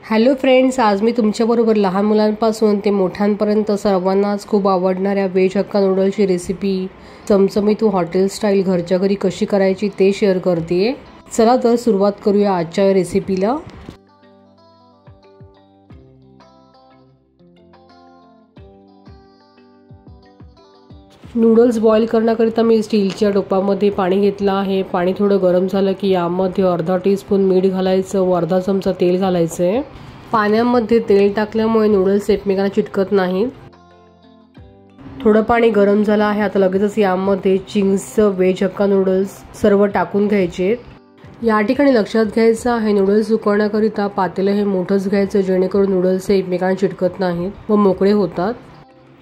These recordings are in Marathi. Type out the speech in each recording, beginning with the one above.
हॅलो फ्रेंड्स, आज मी तुमच्याबरोबर लहान मुलांपासून ते मोठ्यांपर्यंत सर्वांनाच खूप आवडणाऱ्या वेज हक्का नूडल्सची रेसिपी चमचमीत हॉटेल स्टाईल घरच्या घरी कशी करायची ते शेअर करते। चला तर सुरुवात करूया आजच्या रेसिपीला। नूडल्स बॉईल करण्याकरिता मी स्टीलच्या टोपामध्ये पाणी घेतलं आहे। पाणी थोडं गरम झालं की यामध्ये अर्धा टीस्पून मीठ घालायचं व अर्धा चमचा तेल घालायचं आहे। पाण्यामध्ये तेल टाकल्यामुळे नूडल्स एकमेकांना चिटकत नाहीत। थोडं पाणी गरम झालं आहे, आता लगेचच यामध्ये चिंग्सचं वेज हक्का नूडल्स सर्व टाकून घ्यायचे। या ठिकाणी लक्षात घ्यायचं आहे, नूडल्स उकळण्याकरिता पातेलं हे मोठंच घ्यायचं जेणेकरून नूडल्स हे एकमेकांना चिटकत नाहीत व मोकळे होतात।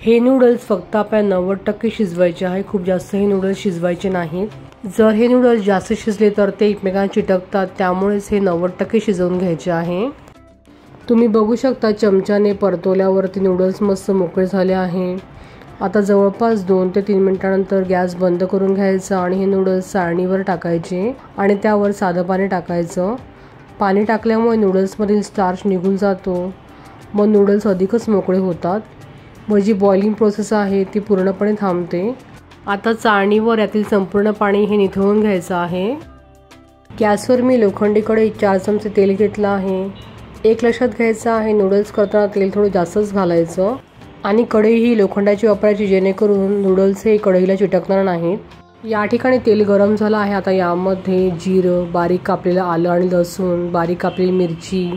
हे नूडल्स फक्त आपल्याला 90% शिजवायचे आहे, खूप जास्त हे नूडल्स शिजवायचे नाहीत। जर हे नूडल्स जास्त शिजले तर ते एकमेकांना चिटकतात, त्यामुळेच हे 90% शिजवून घ्यायचे आहे। तुम्ही बघू शकता चमच्याने परतवल्यावरती नूडल्स मस्त मोकळे झाले आहे। आता जवळपास 2 ते 3 मिनिटांनंतर गॅस बंद करून घ्यायचा आणि हे नूडल्स चाळणीवर टाकायचे आणि त्यावर साधं पाणी टाकायचं। पाणी टाकल्यामुळे नूडल्समधील स्टार्च निघून जातो, मग नूडल्स अधिकच मोकळे होतात व जी बॉइलिंग प्रोसेस आहे ती पूर्णपणे थांबते। आता चाळणीवर यातील संपूर्ण पाणी हे निथळून घ्यायचं आहे। गॅसवर मी लोखंडी कढईत 4 चमचे तेल घेतलं आहे। एक लक्षात घ्यायचं आहे, नूडल्स करताना तेल थोडं जास्तच घालायचं आणि कढई ही लोखंडाची वापरायची जेणेकरून नूडल्स हे कढईला चिटकणार नाहीत। या ठिकाणी तेल गरम झालं आहे, आता यामध्ये जिरं, बारीक कापलेलं आलं आणि लसूण, बारीक कापलेली मिरची,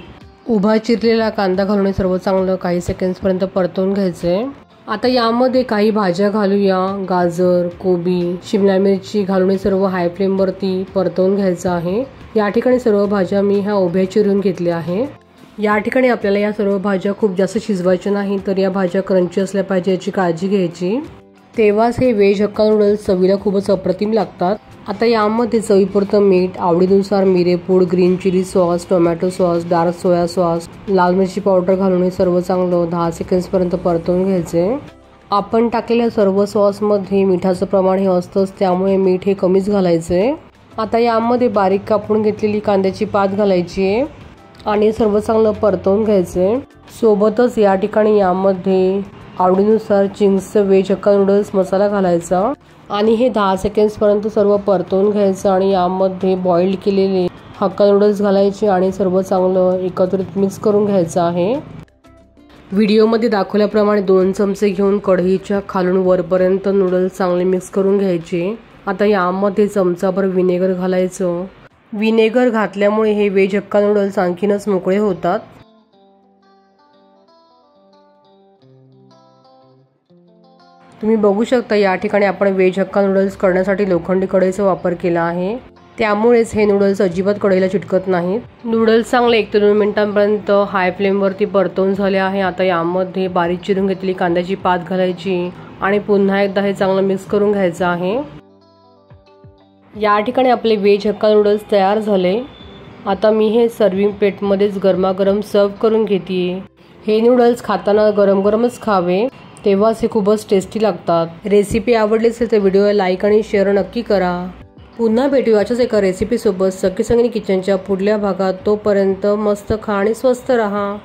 उभा चिरलेला कांदा घालून सर्व चांगलं काही सेकंड्सपर्यंत परतवून घ्यायचंय। आता यामध्ये काही भाज्या घालूया, गाजर, कोबी, शिमला मिरची घालून सर्व हाय फ्लेमवरती परतवून घ्यायचं आहे। या ठिकाणी सर्व भाज्या मी ह्या उभ्या चिरून घेतल्या आहे। या ठिकाणी आपल्याला या सर्व भाज्या खूप जास्त शिजवायच्या नाही, तर या भाज्या क्रंची असल्या पाहिजे याची काळजी घ्यायची, तेव्हाच हे वेज हक्का नूडल्स चवीला खूपच अप्रतिम लागतात। आता यामध्ये चवीपुरतं मीठ, आवडीनुसार मिरेपूड, green chilli sauce, tomato sauce, dark soya sauce, लाल मिरची पावडर घालून हे सर्व चांगलं 10 सेकंड्सपर्यंत परतवून घ्यायचे। आपण टाकलेल्या सर्व सॉसमध्ये मिठाचं प्रमाण हे असतंच, त्यामुळे मीठ हे कमीच घालायचंय। आता यामध्ये बारीक कापून घेतलेली कांद्याची पात घालायची आहे आणि सर्व चांगलं परतवून घ्यायचंय। सोबतच या ठिकाणी यामध्ये आवडीनुसार चिंग्सचं वेज हक्का नूडल्स मसाला घालायचा आणि हे 10 सेकंड्सपर्यंत सर्व परतवून घ्यायचं आणि यामध्ये बॉइल्ड केलेले हक्का नूडल्स घालायचे आणि सर्व चांगलं एकत्रित मिक्स करून घ्यायचं आहे। व्हिडिओमध्ये दाखवल्याप्रमाणे 2 चमचे घेऊन कढईच्या खालून वरपर्यंत नूडल्स चांगले मिक्स करून घ्यायचे। आता यामध्ये चमचाभर विनेगर घालायचं। विनेगर घातल्यामुळे हे वेज हक्का नूडल्स आणखीनच मोकळे होतात। तुम्ही बघू शकता या ठिकाणी आपण वेज हक्का नूडल्स करण्यासाठी लोखंडी कढईचा वापर केला आहे, त्यामुळेच हे नूडल्स अजिबात कढईला चिटकत नाहीत। नूडल्स चांगले 1 ते 2 मिनिटांपर्यंत हाय फ्लेमवरती परतवून झाले आहे। आता यामध्ये बारीक चिरून घेतलेली कांद्याची पात घालायची आणि पुन्हा एकदा हे चांगलं मिक्स करून घ्यायचं आहे। या ठिकाणी आपले वेज हक्का नूडल्स तयार झाले। आता मी हे सर्विंग प्लेटमध्येच गरमागरम सर्व करून घेते। हे नूडल्स खाताना गरम गरमच खावे, तेव्हाच हे खूपच टेस्टी लागतात। रेसिपी आवडली असेल तर व्हिडिओला लाईक आणि शेअर नक्की करा। पुन्हा भेटू अशाच एका रेसिपी सोबत सखी संगिनी किचनच्या पुढल्या भागात। तोपर्यंत मस्त खा आणि स्वस्त रहा।